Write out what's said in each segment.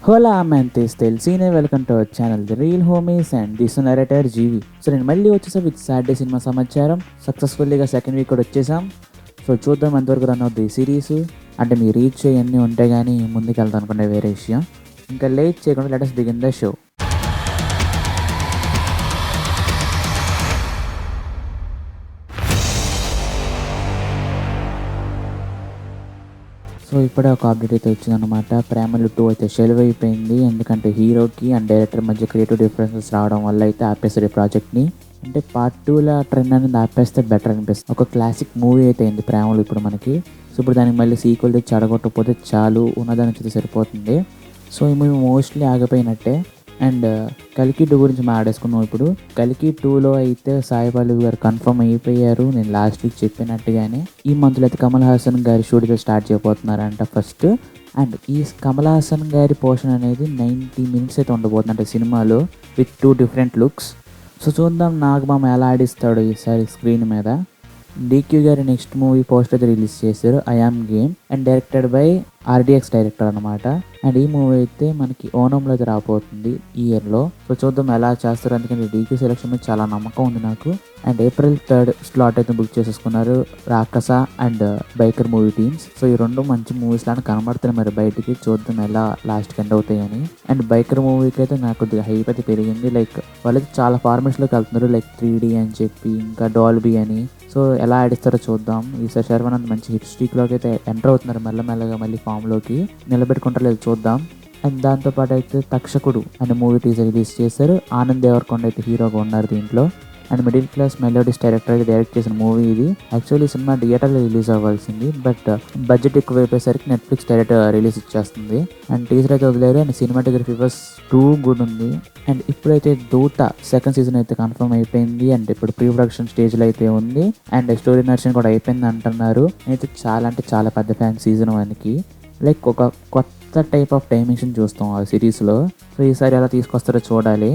హోలా మెంతిస్ తెలిసినే welcome to our channel the real homies and this narrator Jeevi. So నేను మళ్ళీ వచ్చేసా విత్ సాటర్డే సినిమా సమాచారం. సక్సెస్ఫుల్లీగా సెకండ్ వీక్ కూడా వచ్చేసాం. సో చూద్దాం ఎంతవరకు రన్ అవుతుంది ఈ సిరీస్. అంటే మీ రీచ్ ఇవన్నీ ఉంటే కానీ ముందుకు వెళ్తాను అనుకునే వేరే విషయం. ఇంకా లేట్ చేయకుండా let us begin the show. So ఇప్పుడే ఒక అప్డేట్ అయితే వచ్చిందనమాట. ప్రేమలు 2 అయితే షెల్వ్ అయిపోయింది. ఎందుకంటే హీరోకి అండ్ డైరెక్టర్ మధ్య క్రియేటివ్ డిఫరెన్సెస్ రావడం వల్ల అయితే ఆపేస్తారు ఈ ప్రాజెక్ట్ని. అంటే పార్ట్ 2ల ట్రెండ్ అనేది ఆపేస్తే బెటర్ అనిపిస్తుంది. ఒక క్లాసిక్ మూవీ అయితే అయింది ప్రేమలు ఇప్పుడు మనకి. సో ఇప్పుడు దానికి మళ్ళీ సీక్వెల్ తెచ్చి చెడగొట్టకపోతే చాలు, ఉన్నదాని నుంచి సరిపోతుంది. సో ఈ మూవీ మోస్ట్లీ ఆగిపోయినట్టే. అండ్ కల్కి 2 గురించి మాట్లాడేసుకున్నాం. ఇప్పుడు కల్కి 2లో అయితే సాయి పల్లవి గారు కన్ఫర్మ్ అయిపోయారు. నేను లాస్ట్ వీక్ చెప్పినట్టుగానే ఈ మంత్లో అయితే కమల్ హాసన్ గారి షూటింగ్ స్టార్ట్ చేయబోతున్నారంట ఫస్ట్. అండ్ ఈ కమల్ హాసన్ గారి పోర్షన్ అనేది 90 minutes అయితే ఉండబోతుంది అంటే సినిమాలో, విత్ 2 different లుక్స్. సో చూద్దాం నాగమామ ఎలా ఆడిస్తాడు ఈసారి స్క్రీన్ మీద. డీక్యూ గారి నెక్స్ట్ మూవీ పోస్టర్ అయితే రిలీజ్ చేశారు, I am game, and directed by RDX director అనమాట. అండ్ ఈ మూవీ అయితే మనకి ఓనంలో అయితే రాబోతుంది ఈ ఇయర్లో. సో చూద్దాం ఎలా చేస్తారు. అందుకని డీక్యూ సెలెక్షన్ మీద చాలా నమ్మకం ఉంది నాకు. అండ్ April 3rd స్లాట్ అయితే బుక్ చేసేసుకున్నారు Rakasa and biker movie teams. So ఈ రెండు మంచి మూవీస్ లాగా కనబడుతున్నాయి మరి బయటికి. చూద్దాం ఎలా లాస్ట్కి ఎండ్ అవుతాయని. అండ్ బైకర్ మూవీకి అయితే నాకు కొద్దిగా హైప్ అయితే పెరిగింది. లైక్ వాళ్ళైతే చాలా ఫార్మేట్స్లోకి వెళ్తున్నారు, లైక్ 3D అని చెప్పి, ఇంకా డాల్బీ అని. సో ఎలా ఆడిస్తారో చూద్దాం. ఈసారి శర్వానంద్ మంచి హిట్ స్ట్రీక్లోకి అయితే ఎంటర్ అవుతున్నారు మెల్లమెల్లగా, మళ్ళీ ఫామ్లోకి నిలబెట్టుకుంటారో లేదు చూద్దాం. అండ్ దాంతోపాటు అయితే తక్షకుడు అనే మూవీ టీజర్ రిలీజ్ చేశారు. ఆనంద్ దేవరకొండ అయితే హీరోగా ఉన్నారు దీంట్లో. And middle class melodies director అయితే డైరెక్ట్ చేసిన మూవీ ఇది. యాక్చువల్లీ ఈ సినిమా థియేటర్లో రిలీజ్ అవ్వాల్సింది, బట్ బడ్జెట్ ఎక్కువ అయిపోయేసరికి నెట్ఫ్లిక్స్ డైరెక్ట్ రిలీజ్ ఇచ్చేస్తుంది. అండ్ టీజర్ అయితే వదిలేరు. And cinematography was too good ఉంది. అండ్ ఇప్పుడైతే దూత సెకండ్ సీజన్ అయితే కన్ఫర్మ్ అయిపోయింది. అండ్ ఇప్పుడు ప్రీ ప్రొడక్షన్ స్టేజ్లో అయితే ఉంది. అండ్ స్టోరీ నర్షన్ కూడా అయిపోయింది అంటున్నారు. అయితే చాలా పెద్ద ఫ్యాన్ సీజన్ 1కి. లైక్ ఒక కొత్త టైప్ ఆఫ్ డైమెన్షన్ చూస్తాం ఆ సిరీస్లో. సో ఈసారి ఎలా తీసుకొస్తారో చూడాలి.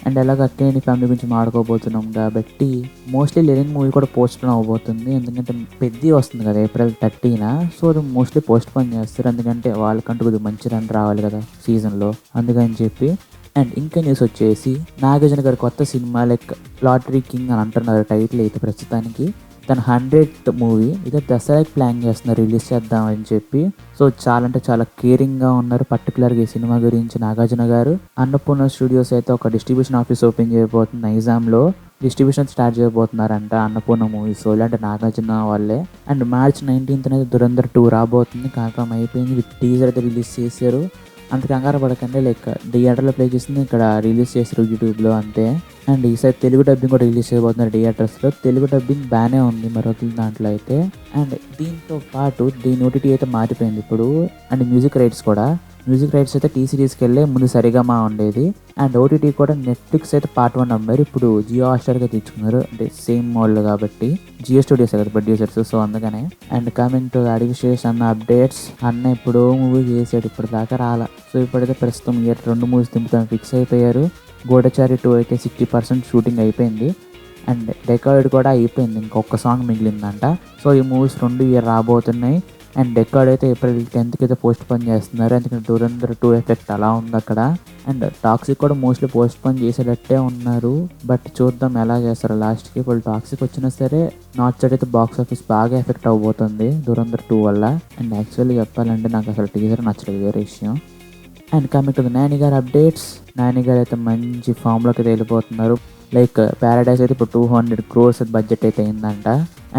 అండ్ అలాగే అక్కేని ఫ్యామిలీ గురించి మాడుకోబోతున్నాం కాబట్టి మోస్ట్లీ లెనిన్ మూవీ కూడా పోస్ట్ పోన్ అవ్వబోతుంది. ఎందుకంటే పెద్ద వస్తుంది కదా April 30న. సో అది మోస్ట్లీ పోస్ట్ పోన్ చేస్తారు, ఎందుకంటే వాళ్ళకంటూ కొద్దిగా మంచి రన్ రావాలి కదా సీజన్లో, అందుకని చెప్పి. అండ్ ఇంకా న్యూస్ వచ్చేసి నాగార్జున గారి కొత్త సినిమా లైక్ లాటరీ కింగ్ అని అంటున్నారు టైటిల్ అయితే ప్రస్తుతానికి. తన 100th మూవీ ఇదే దసరాకి ప్లాన్ చేస్తున్నారు రిలీజ్ చేద్దామని చెప్పి. సో చాలా కేరింగ్గా ఉన్నారు పర్టికులర్గా ఈ సినిమా గురించి నాగార్జున గారు. అన్నపూర్ణ స్టూడియోస్ అయితే ఒక డిస్ట్రిబ్యూషన్ ఆఫీస్ ఓపెన్ చేయబోతుంది నైజాంలో. డిస్ట్రిబ్యూషన్ స్టార్ట్ చేయబోతున్నారంట అన్నపూర్ణ మూవీస్ వాళ్ళు, అంటే నాగార్జున వాళ్ళే. అండ్ March 19th అయితే దురంధర్ 2 రాబోతుంది, కన్ఫర్మ్ అయిపోయింది. విత్ టీజర్ అయితే రిలీజ్ చేశారు. అంత కంగారు పడకండి, లైక్ థియేటర్లో ప్లే చేసింది ఇక్కడ రిలీజ్ చేస్తారు యూట్యూబ్లో అంతే. అండ్ ఈసారి తెలుగు డబ్బింగ్ కూడా రిలీజ్ చేయబోతున్నారు థియేటర్స్లో. తెలుగు డబ్బింగ్ బాగానే ఉంది మరొక దాంట్లో అయితే. అండ్ దీంతో పాటు దీని OTT అయితే మారిపోయింది ఇప్పుడు. అండ్ మ్యూజిక్ రైట్స్ అయితే టీ సిరీస్కి వెళ్ళే ముందు సరిగమా ఉండేది. అండ్ OTT కూడా నెట్ఫ్లిక్స్ అయితే పార్ట్ 1 అమ్మారు, ఇప్పుడు జియో హాట్స్టార్గా తెచ్చుకున్నారు. అంటే సేమ్ మోడల్ కాబట్టి జియో స్టూడియోస్ కదా ప్రొడ్యూసర్స్, సో అందుకనే. అండ్ కమింగ్ టు అడివిశేష్ అన్న అప్డేట్స్, అన్న ఇప్పుడు మూవీ చేసాడు, ఇప్పుడు దాకా రాలా. సో ఇప్పుడైతే ప్రస్తుతం ఇయర్ 2 మూవీస్ దింపుతాను ఫిక్స్ అయిపోయారు. గూఢచారి 2 అయితే 60% షూటింగ్ అయిపోయింది. అండ్ డెకాయిడ్ కూడా అయిపోయింది, ఇంకొక సాంగ్ మిగిలిందంట. సో ఈ మూవీస్ 2 ఇయర్ రాబోతున్నాయి. అండ్ డెకాయిడ్ అయితే April 10th అయితే పోస్ట్ పోన్ చేస్తున్నారు, ఎందుకంటే దురంధర్ 2 ఎఫెక్ట్ అలా ఉంది అక్కడ. అండ్ టాక్సిక్ కూడా మోస్ట్లీ పోస్ట్ పోన్ చేసేటట్టే ఉన్నారు, బట్ చూద్దాం ఎలా చేస్తారు లాస్ట్కి. వాళ్ళు టాక్సిక్ వచ్చినా సరే నార్త్ సైడ్ అయితే బాక్స్ ఆఫీస్ బాగా ఎఫెక్ట్ అవబోతుంది దురంధర్ 2 వల్ల. అండ్ యాక్చువల్లీ చెప్పాలంటే నాకు అసలు టీజర్ నచ్చలేదు, వేరే విషయం. And coming to the Nani గారు అప్డేట్స్, నాని గారు అయితే మంచి ఫామ్లోకి వెళ్ళిపోతున్నారు. లైక్ ప్యారడైజ్ అయితే ఇప్పుడు 200 crores బడ్జెట్ అయితే అయిందంట.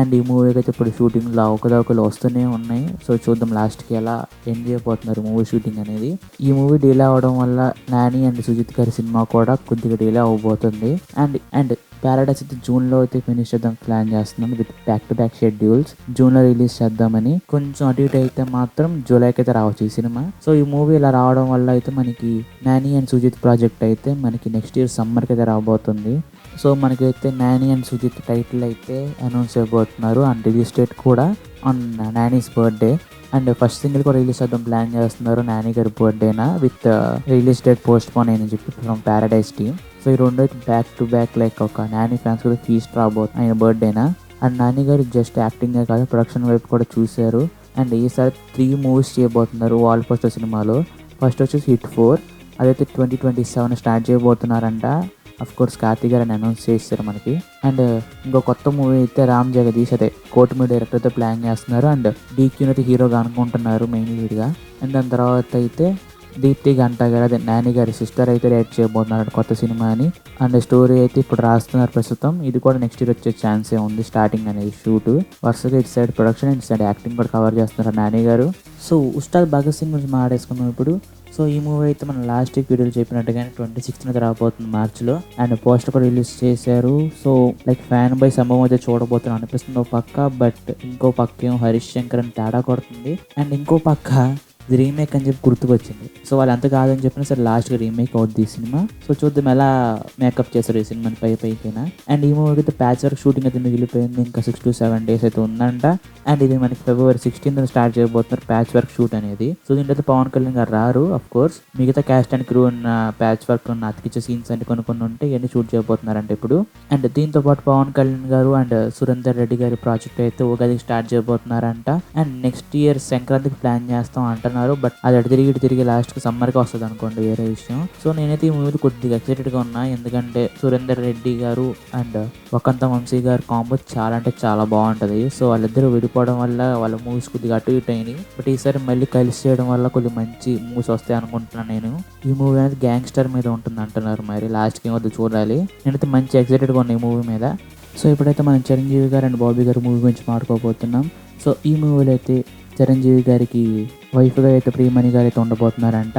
అండ్ ఈ మూవీకి అయితే ఇప్పుడు షూటింగ్లో అవకతవకలు వస్తూనే ఉన్నాయి. సో చూద్దాం లాస్ట్కి ఎలా ఎండ్ చేయబోతున్నారు మూవీ షూటింగ్ అనేది. ఈ మూవీ డిలే అవడం వల్ల నాని అండ్ సుజిత్ గారి సినిమా కూడా కొద్దిగా డిలే అవ్వబోతుంది. అండ్ ప్యారడైజ్ అయితే జూన్లో అయితే ఫినిష్ చేద్దాం ప్లాన్ చేస్తున్నాను, with back to back schedules. జూన్లో రిలీజ్ చేద్దామని. కొంచెం అటు ఇటు అయితే మాత్రం జూలైకి అయితే రావచ్చు ఈ సినిమా. సో ఈ మూవీ ఇలా రావడం వల్ల అయితే మనకి నాని అండ్ సుజిత్ ప్రాజెక్ట్ అయితే మనకి నెక్స్ట్ ఇయర్ సమ్మర్కి అయితే రాబోతుంది. సో మనకైతే నాని అండ్ సుజిత్ టైటిల్ అయితే అనౌన్స్ చేయబోతున్నారు. అండ్ రిలీజ్ డేట్ కూడా on Nani's birthday. And first single కూడా రిలీజ్ చేద్దాం ప్లాన్ చేస్తున్నారు నాని గారి బర్త్డేనా, with release date postpone అని చెప్పి ఫ్రమ్ ప్యారడైజ్ టీమ్. సో ఈ రెండు అయితే బ్యాక్ టు బ్యాక్ లైక్ ఒక నాని ఫ్యాన్స్ కూడా ఫీస్ట్ రాబోతుంది ఆయన బర్త్డేనా. అండ్ నాని గారు జస్ట్ యాక్టింగే కాదు ప్రొడక్షన్ వైపు కూడా చూశారు. అండ్ ఈసారి 3 మూవీస్ చేయబోతున్నారు వాల్ పోస్టర్ సినిమాలో. ఫస్ట్ వచ్చేసి హిట్ 4, అదైతే 2027 స్టార్ట్ చేయబోతున్నారంట. కోర్స్ కార్తీ గారు అని అనౌన్స్ చేశారు మనకి. అండ్ ఇంకో కొత్త మూవీ అయితే రామ్ జగదీష్ అదే కోటమి డైరెక్టర్తో ప్లాన్ చేస్తున్నారు. అండ్ డీక్యూని అయితే హీరోగా అనుకుంటున్నారు మెయిన్ లీడ్గా. అండ్ దాని తర్వాత అయితే దీప్తి గంటా గారు అదే నాని గారి సిస్టర్ అయితే డైరెక్ట్ చేయబోతున్నారు కొత్త సినిమాని. అండ్ స్టోరీ అయితే ఇప్పుడు రాస్తున్నారు ప్రస్తుతం. ఇది కూడా నెక్స్ట్ ఇయర్ వచ్చే ఛాన్సే ఉంది. స్టార్టింగ్ అనేది షూట్ వరుసగా ఇటు సైడ్ ప్రొడక్షన్ ఇటు సైడ్ యాక్టింగ్ కూడా కవర్ చేస్తున్నారు నాని గారు. సో ఉస్తాద్ భగత్ సింగ్ గురించి మాట్లాడేసుకున్నాం ఇప్పుడు. సో ఈ మూవీ అయితే మనం లాస్ట్ వీడియోలో చెప్పినట్టుగానే 26th రాబోతుంది మార్చిలో. అండ్ పోస్టర్ కూడా రిలీజ్ చేశారు. సో లైక్ ఫ్యాన్ బై సంభవం అయితే చూడబోతున్నాం అనిపిస్తుంది ఒక పక్క. బట్ ఇంకో పక్క ఏమో హరీష్ శంకర్ అని తేడా కొడుతుంది. అండ్ ఇంకో పక్క ఇది రీమేక్ అని చెప్పి గుర్తుకొచ్చింది. సో వాళ్ళు ఎంత కాదని చెప్పినా సరే లాస్ట్గా రీమేక్ అవుద్ది ఈ సినిమా. సో చూద్దాం ఎలా మేకప్ చేస్తారు ఈ సినిమాని పైకైనా. అండ్ ఈ మూవీకి అయితే ప్యాచ్ వర్క్ షూటింగ్ అయితే మిగిలిపోయింది. ఇంకా 6 to 7 days అయితే ఉందంట. అండ్ ఇది మనకి February 16th స్టార్ట్ చేయబోతున్నారు ప్యాచ్ వర్క్ షూట్ అనేది. సో దీంట్లో అయితే పవన్ కళ్యాణ్ గారు రారు అఫ్ కోర్స్. మిగతా క్యాస్ట్ అండ్ క్రూ ఉన్న ప్యాచ్ వర్క్ ఉన్న అతికిచ్చే సీన్స్ అంటే కొన్ని ఉంటే ఇవన్నీ షూట్ చేయబోతున్నారంట ఇప్పుడు. అండ్ దీంతో పాటు పవన్ కళ్యాణ్ గారు అండ్ సురేందర్ రెడ్డి గారి ప్రాజెక్ట్ అయితే ఉగాదికి స్టార్ట్ చేయబోతున్నారంట. అండ్ నెక్స్ట్ ఇయర్ సంక్రాంతికి ప్లాన్ చేస్తాం అంటున్నారు. బట్ అది అటు తిరిగి లాస్ట్కి సమ్మర్కి వస్తుంది అనుకోండి, వేరే విషయం. సో నేనైతే ఈ మూవీ కొద్దిగా ఎక్సైటెడ్గా ఉన్నా. ఎందుకంటే సురేందర్ రెడ్డి గారు అండ్ వకంత వంశీ గారు కాంబో చాలా అంటే చాలా బాగుంటుంది. సో వాళ్ళిద్దరూ విడిపోవడం వల్ల వాళ్ళ మూవీస్ కొద్దిగా అటు ఇటు అయినాయి. బట్ ఈసారి మళ్ళీ కలిసి చేయడం వల్ల కొద్దిగా మంచి మూవీస్ వస్తాయి అనుకుంటున్నాను నేను. ఈ మూవీ అనేది గ్యాంగ్స్టర్ మీద ఉంటుంది అంటున్నారు. మరి లాస్ట్కి ఏమవుతుందో చూడాలి. నేనైతే మంచి ఎక్సైటెడ్గా ఉన్నా ఈ మూవీ మీద. సో ఇప్పుడైతే మనం చిరంజీవి గారు అండ్ బాబీ గారు మూవీ గురించి మాట్లాడుకోబోతున్నాం. సో ఈ మూవీలో అయితే చిరంజీవి గారికి వైఫ్గా అయితే ప్రియమణి గారు అయితే ఉండబోతున్నారంట.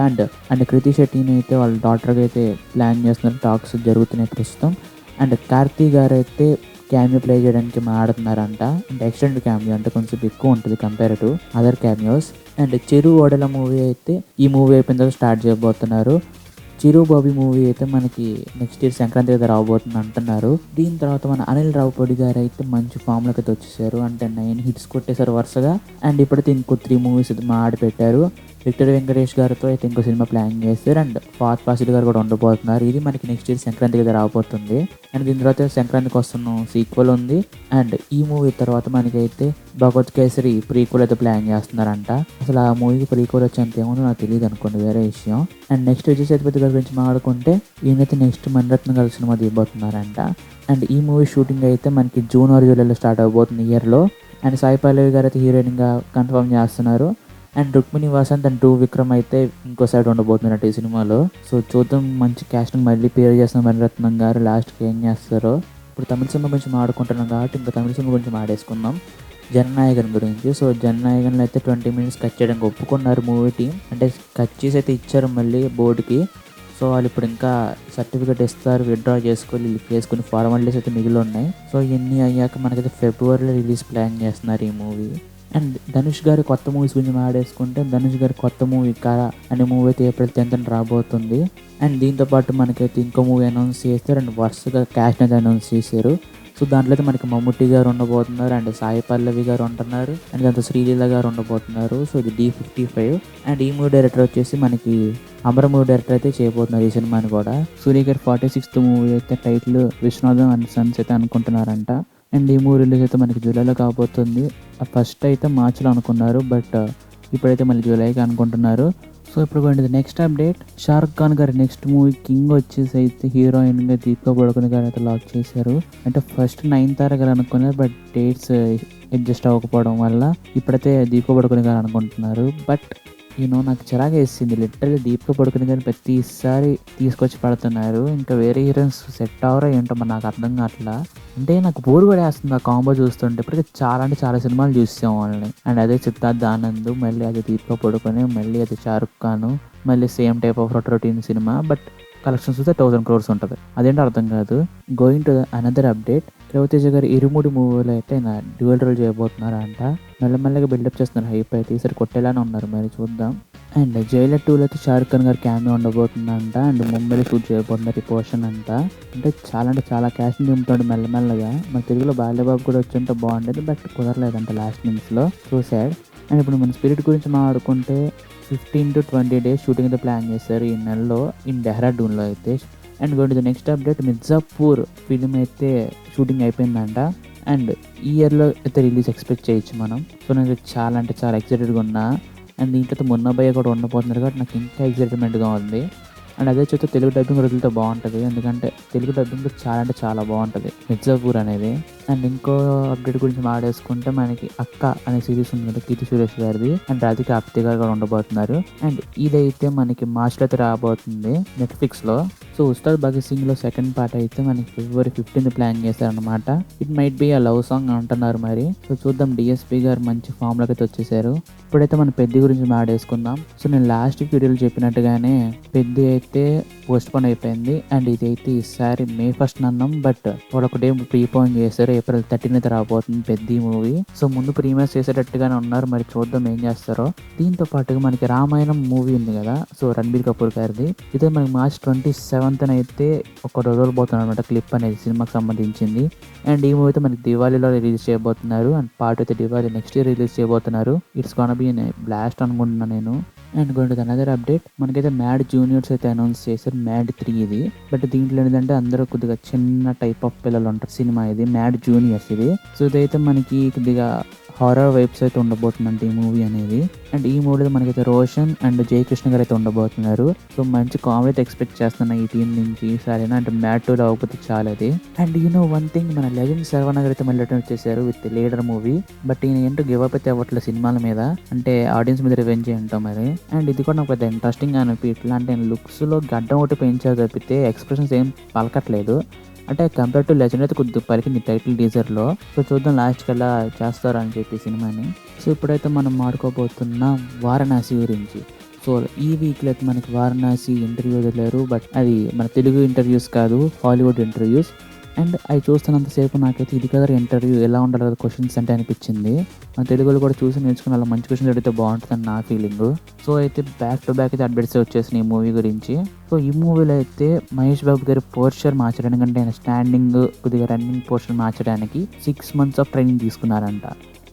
అండ్ కృతి శెట్టిని అయితే వాళ్ళ డాటర్గా అయితే ప్లాన్ చేస్తున్నారు. టాక్స్ జరుగుతున్నాయి ప్రస్తుతం. అండ్ కార్తీ గారు అయితే క్యామియో ప్లే చేయడానికి మాట్లాడుతున్నారంట. అండ్ ఎక్స్టెండ్ క్యామియో అంటే కొంచెం ఎక్కువ ఉంటుంది compare to other cameos. And చెరు ఓడల మూవీ అయితే ఈ మూవీ అయిపోయిన తర్వాత స్టార్ట్ చేయబోతున్నారు. చిరు బాబీ మూవీ అయితే మనకి నెక్స్ట్ ఇయర్ సంక్రాంతి అయితే రాబోతుంది అంటున్నారు. దీని తర్వాత మన అనిల్ రావుపూడి గారు అయితే మంచి ఫామ్లోకి అయితే వచ్చేసారు. అంటే 9 hits కొట్టేశారు వరుసగా. అండ్ ఇప్పుడైతే ఇంకో 3 movies అయితే ఆడి పెట్టారు. విక్టర్ వెంకటేష్ గారితో అయితే ఇంకో సినిమా ప్లాన్ చేస్తారు. అండ్ ఫాత్ ఫాసిల్ గారు కూడా ఉండబోతున్నారు. ఇది మనకి నెక్స్ట్ ఇయర్ సంక్రాంతికి అయితే రాబోతుంది. అండ్ దీని తర్వాత సంక్రాంతికి వస్తున్న సీక్వెల్ ఉంది. అండ్ ఈ మూవీ తర్వాత మనకైతే భగవత్ కేసరి ప్రీక్వెల్ అయితే ప్లాన్ చేస్తున్నారంట. అసలు ఆ మూవీకి ప్రీక్వెల్ వచ్చేంత ఏముందో నాకు తెలియదు అనుకోండి, వేరే విషయం. అండ్ నెక్స్ట్ విజయ్ సేతుపతి గారి గురించి మాట్లాడుకుంటే ఈయనైతే నెక్స్ట్ మణిరత్న గారి సినిమా తీయబోతున్నారంట. అండ్ ఈ మూవీ షూటింగ్ అయితే మనకి జూన్ or జూలైలో స్టార్ట్ అవబోతుంది ఇయర్లో. అండ్ సాయి పల్లవి గారు అయితే హీరోయిన్గా కన్ఫర్మ్ చేస్తున్నారు. అండ్ రుక్మిణి వసంత్ అండ్ విక్రమ్ అయితే ఇంకో సైడ్ ఉండబోతున్నట్టు ఈ సినిమాలో. సో చూద్దాం, మంచి క్యాస్టింగ్ మళ్ళీ పేరు చేస్తున్న మణిరత్నం గారు లాస్ట్కి ఏం చేస్తారో. ఇప్పుడు తమిళ సినిమా గురించి మాట్లాడుకుంటున్నాం కాబట్టి ఇంకా తమిళ సినిమా గురించి మాట్లాడేసుకుందాం, జననాయకన్ గురించి. సో జననాయకన్లో అయితే 20 minutes కట్ చేయడానికి ఒప్పుకున్నారు మూవీ టీం. అంటే కట్ చేసి అయితే ఇచ్చారు మళ్ళీ బోర్డుకి. సో వాళ్ళు ఇప్పుడు ఇంకా సర్టిఫికేట్ ఇస్తారు, విత్డ్రా చేసుకుని ఫార్మాలిటీస్ అయితే మిగిలి ఉన్నాయి. సో ఇవన్నీ అయ్యాక మనకైతే ఫిబ్రవరిలో రిలీజ్ ప్లాన్ చేస్తున్నారు ఈ మూవీ. అండ్ ధనుష్ గారి కొత్త మూవీస్ గురించి మాట్లాడేసుకుంటే ధనుష్ గారి కొత్త మూవీ కళ అనే మూవీ అయితే April 10th రాబోతుంది. అండ్ దీంతో పాటు మనకైతే ఇంకో మూవీ అనౌన్స్ చేస్తారు. అండ్ వరుసగా క్యాస్ట్ అయితే అనౌన్స్ చేశారు. సో దాంట్లో అయితే మనకి మమ్ముట్టి గారు ఉండబోతున్నారు. అండ్ సాయి పల్లవి గారు ఉంటున్నారు. అండ్ దాంతో శ్రీలీల గారు ఉండబోతున్నారు. సో ఇది D55. అండ్ ఈ మూవీ డైరెక్టర్ వచ్చేసి మనకి అమర మూవీ డైరెక్టర్ అయితే చేయబోతున్నారు ఈ సినిమాని కూడా. సూర్య గారి 46th మూవీ అయితే టైటిల్ విశ్వనాథం అండ్ సన్స్ అయితే అనుకుంటున్నారంట. అండ్ ఈ మూవీ రిలీజ్ అయితే మనకి జూలైలో కాబోతుంది. ఫస్ట్ అయితే మార్చిలో అనుకున్నారు, బట్ ఇప్పుడైతే మళ్ళీ జూలైకి అనుకుంటున్నారు. సో ఇప్పుడు కొంచెం నెక్స్ట్ అప్డేట్, షారుఖ్ ఖాన్ గారి నెక్స్ట్ మూవీ కింగ్ వచ్చేసి అయితే హీరోయిన్గా దీపికా పడుకునే గారు అయితే లాక్ చేశారు. అంటే ఫస్ట్ 9th గారు అనుకున్నారు, బట్ డేట్స్ అడ్జస్ట్ అవ్వకపోవడం వల్ల ఇప్పుడైతే దీపికా పడుకునే గారు అనుకుంటున్నారు. బట్ నాకు చిరాగా వేసింది, లిటరల్లీ దీపికా పడుకునే గారిని ప్రతిసారి తీసుకొచ్చి పడుతున్నారు. ఇంకా వేరే హీరోయిన్స్ సెట్ అవరా ఏంటో మరి నాకు అర్థం కావట్లా. అంటే నాకు బోర్ కూడా వేస్తుంది ఆ కాంబో చూస్తుంటే. ఇప్పటికే చాలా అంటే చాలా సినిమాలు చూసాం వాళ్ళని. అండ్ అదే సిద్ధార్థ్ ఆనంద్, మళ్ళీ అది దీపికా పడుకునే, మళ్ళీ అది షారుఖ్ ఖాన్, మళ్ళీ same type of routine cinema. But collections చూస్తే 1000 crores ఉంటుంది. అదేంటో అర్థం కాదు. Going to another update, Raviteja garu Irumudi మూవీలో అయితే డ్యూయల్ రోల్ చేయబోతున్నారంట. మెల్లమెల్లగా బిల్డప్ చేస్తున్నారు, హైప్ అయితే ఈసారి కొట్టేలానే ఉన్నారు, మరి చూద్దాం. అండ్ జైలర్ 2లో అయితే షారుఖ్ ఖాన్ గారు క్యామియో ఉండబోతుందంట. అండ్ ముంబైలో షూట్ చేయబోతున్నారు ఈ పోర్షన్ అంతా. అంటే చాలా క్యాస్టింగ్ నింపుతాడు మెల్లమెల్లగా. మన తెలుగులో బాల్యబాబు కూడా వచ్చి ఉంటే బాగుండేది, బట్ కుదరలేదంట లాస్ట్ మినిట్స్లో, సో సాడ్. అండ్ ఇప్పుడు మన స్పిరిట్ గురించి మాట్లాడుకుంటే 15 to 20 days షూటింగ్ అయితే ప్లాన్ చేశారు ఈ నెలలో డెహ్రాడూన్లో అయితే. And going to the next update, Mirzapur film అయితే షూటింగ్ అయిపోయిందంట. అండ్ ఈ ఇయర్లో అయితే రిలీజ్ ఎక్స్పెక్ట్ చేయొచ్చు మనం. సో నేను చాలా అంటే చాలా ఎక్సైటెడ్గా ఉన్నా. అండ్ దీంట్లో మున్నబ్బయ్య కూడా ఉండబోతున్నారు కాబట్టి నాకు ఇంకా ఎక్సైట్మెంట్గా ఉంది. అండ్ అదే చూస్తే తెలుగు డబ్బింగ్ వదిలితే బాగుంటుంది, ఎందుకంటే తెలుగు డబ్బింగ్ చాలా అంటే చాలా బాగుంటుంది మిర్జాపూర్ అనేది. అండ్ ఇంకో అప్డేట్ గురించి మాట్లాడేసుకుంటే మనకి అక్క అనే సిరీస్ ఉంది కదా కీర్తి సురేష్ గారిది, అండ్ రాధిక ఆప్తే గారు కూడా ఉండబోతున్నారు. అండ్ ఇదైతే మనకి మార్చ్లో అయితే రాబోతుంది నెట్ఫ్లిక్స్లో. సో ఉస్తాద్ భగత్ సింగ్లో సెకండ్ పార్ట్ అయితే మనకి February 15th ప్లాన్ చేశారనమాట. It might be a love song అంటున్నారు మరి. సో చూద్దాం, డిఎస్పీ గారు మంచి ఫామ్లోకి అయితే వచ్చేసారు. ఇప్పుడైతే మన పెద్ద గురించి మాట్లాడేసుకుందాం. సో నేను లాస్ట్ వీడియోలో చెప్పినట్టుగానే పెద్ద అయితే పోస్ట్ పోన్ అయిపోయింది. అండ్ ఇదైతే ఈసారి May 1st అన్నాం, బట్ వాళ్ళు ఒక డే ప్రీపోన్ చేశారు. April 13th అయితే రాబోతుంది పెద్ద మూవీ. సో ముందు ప్రీమియర్స్ చేసేటట్టుగానే ఉన్నారు, మరి చూద్దాం ఏం చేస్తారో. దీంతో పాటుగా మనకి రామాయణం మూవీ ఉంది కదా, సో రణబీర్ కపూర్ గారిది. ఇదే మనకి March 27th అయితే ఒక రోజులు పోతుంది అనమాట క్లిప్ అనేది సినిమాకి సంబంధించింది. అండ్ ఈ మూవీ అయితే మనకి దివాళీలో రిలీజ్ చేయబోతున్నారు. అండ్ పార్ట్ అయితే దివాళీ నెక్స్ట్ ఇయర్ రిలీజ్ చేయబోతున్నారు. ఇట్స్ గోనా బి బ్లాస్ట్ అనుకుంటున్నాను నేను. And going to another update, మనకైతే మ్యాడ్ జూనియర్స్ అయితే అనౌన్స్ చేశారు, మ్యాడ్ 3 ఇది. బట్ దీంట్లో ఏంటంటే అందరూ కొద్దిగా చిన్న టైప్ ఆఫ్ పిల్లలు ఉంటారు సినిమా ఇది, మ్యాడ్ జూనియర్స్ ఇది. సో ఇదైతే మనకి కొద్దిగా హారర్ వైబ్స్ అయితే ఉండబోతుందంటే ఈ మూవీ అనేది. అండ్ ఈ మూవీలో మనకైతే రోషన్ అండ్ జయకృష్ణ గారు అయితే ఉండబోతున్నారు. సో మంచి కామెడీ అయితే ఎక్స్పెక్ట్ చేస్తున్నా ఈ టీం నుంచి, సరేనా. అంటే మ్యాడ్ 2 అవ్వకపోతే చాలా అది. అండ్ వన్ థింగ్, మన లెజెండ్ శర్వణ గారు అయితే మళ్ళీ రిటర్న్ వచ్చేసారు విత్ లీడర్ మూవీ. బట్ ఈయన ఏంటో గివ్ అప్ అయితే అవ్వట్లేదు సినిమాల మీద, అంటే ఆడియన్స్ మీద రివెంజ్ ఏంటో మరి. అండ్ ఇది కూడా నాకు పెద్ద ఇంట్రెస్టింగ్ అనిపించట్లా. అంటే లుక్స్లో గడ్డం ఒకటి పెంచారు తప్పితే ఎక్స్ప్రెషన్స్ ఏం పలకట్లేదు. అంటే కంపేర్ టు లెజెండ్ అయితే కొద్దిగా పలికింది టైటిల్ టీజర్లో. సో చూద్దాం లాస్ట్కి ఎలా చేస్తారు అని చెప్పి సినిమాని. సో ఇప్పుడైతే మనం మాట్లాడుకోబోతున్నాం వారణాసి గురించి. సో ఈ వీక్లో అయితే మనకి వారణాసి ఇంటర్వ్యూ వదిలేరు, బట్ అది మన తెలుగు ఇంటర్వ్యూస్ కాదు, హాలీవుడ్ ఇంటర్వ్యూస్. అండ్ అవి చూస్తున్నంతసేపు నాకైతే ఇది కదా ఇంటర్వ్యూ ఎలా ఉండాలి కదా క్వశ్చన్స్ అంటే అనిపించింది. మన తెలుగులో కూడా చూసి నేర్చుకుని అలా మంచి క్వశ్చన్స్ అడిగితే బాగుంటుందని నా ఫీలింగ్. సో అయితే బ్యాక్ టు బ్యాక్ అయితే అప్డేట్స్ వచ్చేసినాయి ఈ మూవీ గురించి. సో ఈ మూవీలో అయితే మహేష్ బాబు గారి పోస్చర్ మార్చడానికి, అంటే ఆయన స్టాండింగ్ కొద్దిగా రన్నింగ్ పోస్చర్ మార్చడానికి 6 months ఆఫ్ ట్రైనింగ్ తీసుకున్నారంట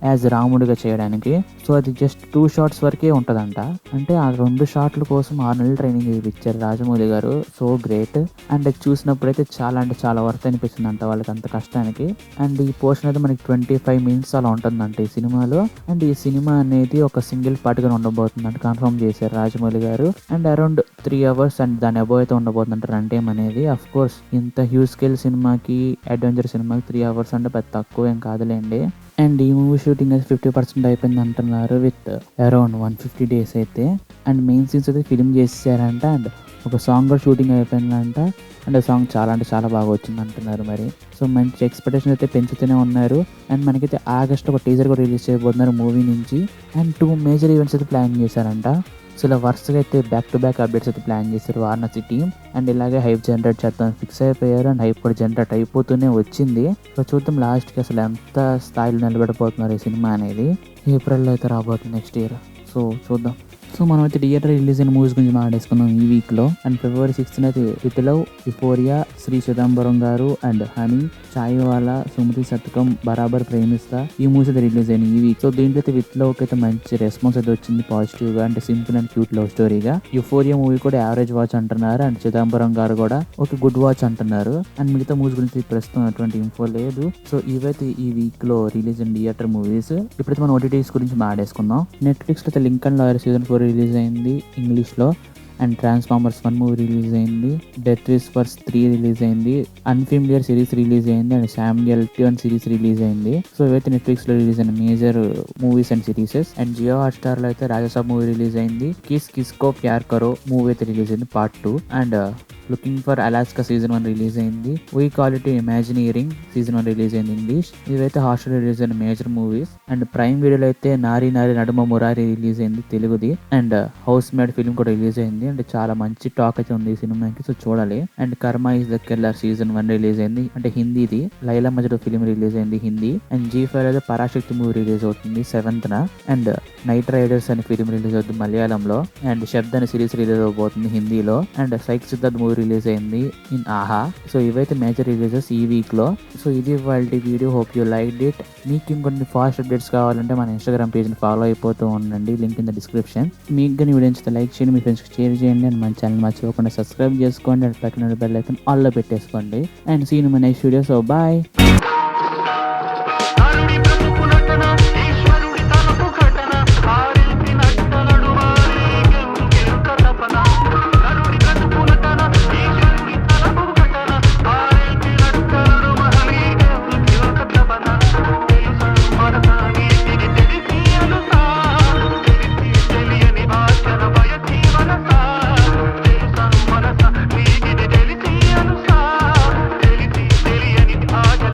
యాజ్ రాముడిగా చేయడానికి. సో అది జస్ట్ 2 shots వరకే ఉంటుందంట. అంటే ఆ 2 shots కోసం 6 నెలలు ట్రైనింగ్ ఇచ్చారు రాజమౌళి గారు. So great. అండ్ అది చూసినప్పుడైతే చాలా అంటే చాలా వర్త్ అనిపిస్తుంది అంట వాళ్ళకి అంత కష్టానికి. అండ్ ఈ పోర్షన్ అయితే మనకి 25 minutes అలా ఉంటుందంట ఈ సినిమాలో. అండ్ ఈ సినిమా అనేది ఒక సింగిల్ పార్ట్గా ఉండబోతుంది అంటే కన్ఫర్మ్ చేశారు రాజమౌళి గారు. అండ్ అరౌండ్ 3 hours అండ్ దాని అబోవ్ అయితే ఉండబోతుందంట రన్ టైం అనేది. అఫ్ కోర్స్ ఇంత హ్యూజ్ స్కేల్ సినిమాకి, అడ్వెంచర్ సినిమాకి 3 hours అంటే పెద్ద తక్కువ ఏం కాదులేండి. అండ్ ఈ మూవీ షూటింగ్ అయితే 50% అయిపోయింది అంటున్నారు విత్ అరౌండ్ 150 days అయితే. అండ్ మెయిన్ సీన్స్ అయితే ఫిలిం చేసేసారంట. అండ్ ఒక సాంగ్ కూడా షూటింగ్ అయిపోయిందంట. అండ్ ఆ సాంగ్ చాలా అంటే చాలా బాగా వచ్చింది అంటున్నారు మరి. సో మంచి ఎక్స్పెక్టేషన్ అయితే పెంచుతూనే ఉన్నారు. అండ్ మనకైతే ఆగస్ట్ ఒక టీజర్ కూడా రిలీజ్ చేయబోతున్నారు మూవీ నుంచి. అండ్ 2 మేజర్ ఈవెంట్స్ అయితే ప్లాన్ చేశారంట. సో ఇలా వరుసగా అయితే బ్యాక్ టు బ్యాక్ అప్డేట్స్ అయితే ప్లాన్ చేశారు వారణాసి టీమ్. అండ్ ఇలాగే హైప్ జనరేట్ చేద్దాం ఫిక్స్ అయిపోయారు. అండ్ హైప్ కూడా జనరేట్ అయిపోతూనే వచ్చింది. సో చూద్దాం లాస్ట్కి అసలు ఎంత స్థాయిలో నిలబడిపోతున్నారు ఈ సినిమా అనేది. ఏప్రిల్లో అయితే రాబోతుంది నెక్స్ట్ ఇయర్. సో చూద్దాం. సో మనం అయితే థియేటర్ రిలీజ్ అయిన మూవీస్ గురించి మాట్లాడేసుకుందాం ఈ వీక్లో. అండ్ February 6th అయితే with love, euphoria, Shri Chidambaram garu and honey, chaiwala, Sumathi శతకం, బరాబర్ ప్రేమిస్తా, ఈ మూవీస్ అయితే రిలీజ్ అయినాయి ఈ వీక్. సో దీంట్లో అయితే విత్ లవ్ అయితే మంచి రెస్పాన్స్ అయితే వచ్చింది పాజిటివ్గా, అంటే సింపుల్ అండ్ క్యూట్ లవ్ స్టోరీగా. యుఫోరియా మూవీ కూడా యావరేజ్ వాచ్ అంటున్నారు. అండ్ చిదంబరం గారు కూడా ఒక గుడ్ వాచ్ అంటున్నారు. అండ్ మిగతా మూవీస్ గురించి ప్రస్తుతం అటువంటి ఇన్ఫో లేదు. సో ఇవైతే ఈ వీక్లో రిలీజ్ అయిన థియేటర్ మూవీస్. ఇప్పుడైతే మనం OTTs గురించి మాట్లాడేసుకుందాం. నెట్ఫ్లిక్స్లో అయితే లింకన్ లాయర్ Season 4 రిలీజ్ అయింది ఇంగ్లీష్లో. అండ్ ట్రాన్స్ఫార్మర్స్ 1 మూవీ రిలీజ్ అయింది. డెత్ విస్పర్స్ 3 రిలీజ్ అయింది. అన్ఫెమిలియర్ సిరీస్ రిలీజ్ అయింది. And Samuel L1 series release అయింది. సో ఇవైతే నెట్ఫ్లిక్స్లో రిలీజ్ అయిన major movies and serieses. And Jio హాట్స్టార్లో అయితే రాజసాబ్ మూవీ రిలీజ్ అయింది. కిస్ కిస్కో ప్యార్ కరో మూవీ అయితే రిలీజ్ అయింది part 2. And looking for Alaska Season 1 release అయింది. We call it imagineering Season 1 release అయింది ఇంగ్లీష్. ఇవైతే హాస్టల్ రిలీజ్ అయిన మేజర్ మూవీస్. అండ్ ప్రైమ్ వీడియోలో అయితే నారి నారి నడుమ మురారి రిలీజ్ అయింది తెలుగుది. అండ్ హౌస్ మేడ్ ఫిల్మ్ కూడా రిలీజ్ అయింది. అంటే చాలా మంచి టాక్ అయితే ఉంది ఈ సినిమాకి, సో చూడాలి. అండ్ కర్మ is the killer Season 1 release అయింది, అంటే హిందీది. లైలా మజ్ను ఫిల్మ్ రిలీజ్ అయింది హిందీ. అండ్ G5 అయితే పరాశక్తి మూవీ రిలీజ్ అవుతుంది 7th. అండ్ నైట్ రైడర్స్ అనే ఫిల్మ్ రిలీజ్ అవుతుంది మలయాళంలో. అండ్ శబ్ద్ అనే సిరీస్ రిలీజ్ అవబోతుంది హిందీలో. And psych Siddharth movie release అయింది ఇన్ ఆహా. సో ఇవైతే మేజర్ రిలీజెస్ ఈ వీక్ లో. సో ఇది వాళ్ళ video. Hope you like it. మీకు ఇంకొన్ని ఫాస్ట్ అప్డేట్స్ కావాలంటే మన ఇన్స్టాగ్రామ్ పేజ్ని ఫాలో అయిపోతూ ఉండండి, లింక్ ఇన్ ద డిస్క్రిప్షన్. మీకు కానీ వీడియో నచ్చితే లైక్ చేయండి, మీ ఫ్రెండ్స్కి షేర్ చేయండి. అండ్ మన ఛానల్ మర్చిపోకుండా సబ్స్క్రైబ్ చేసుకోండి. అండ్ పక్కన బెల్ ఐకాన్ ఆల్లో పెట్టేసుకోండి. And see you in my next video. So bye.